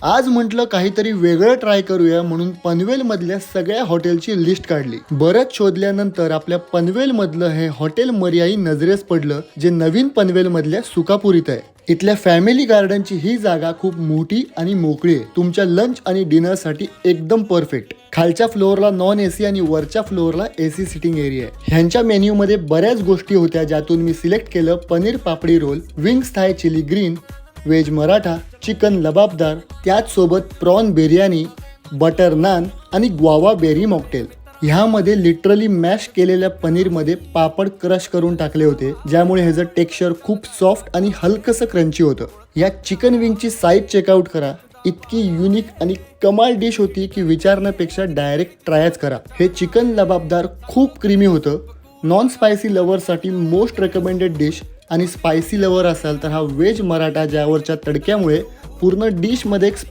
आज म्हटलं काहीतरी वेगळं ट्राय करूया म्हणून पनवेल मधल्या सगळ्या हॉटेलची लिस्ट काढली. बरंच शोधल्यानंतर आपल्या पनवेल मधलं हे हॉटेल मर्याई नजरेस पडलं, जे नवीन पनवेल मधल्या सुकापुरीत आहे. इथल्या फॅमिली गार्डनची ही जागा खूप मोठी आणि मोकळी आहे. तुमच्या लंच आणि डिनर साठी एकदम परफेक्ट. खालच्या फ्लोअरला नॉन एसी आणि वरच्या फ्लोअरला एसी सिटिंग एरिया आहे. ह्यांच्या मेन्यू मध्ये बऱ्याच गोष्टी होत्या, ज्यातून मी सिलेक्ट केलं paneer papdi roll, wings Thai chilli green, veg Maratha, chicken lababdar, त्याच सोबत प्रॉन बिर्याणी, बटर नान आणि ग्वावा बेरी मॉकटेल. ह्यामध्ये लिटरली मॅश केलेल्या पनीरमध्ये पापड क्रश करून टाकले होते, ज्यामुळे ह्याचं टेक्स्चर खूप सॉफ्ट आणि हलकसं क्रंची होतं. या चिकन विंगची साईज चेकआउट करा. इतकी युनिक आणि कमाल डिश होती की विचारण्यापेक्षा डायरेक्ट ट्रायच करा. हे चिकन लबाबदार खूप क्रीमी होतं. नॉन स्पायसी लव्हरसाठी मोस्ट रेकमेंडेड डिश, आणि स्पायसी लवर असाल तर हा व्हेज मराठा, ज्यावरच्या तडक्यामुळे पूर्ण डिशमध्ये एक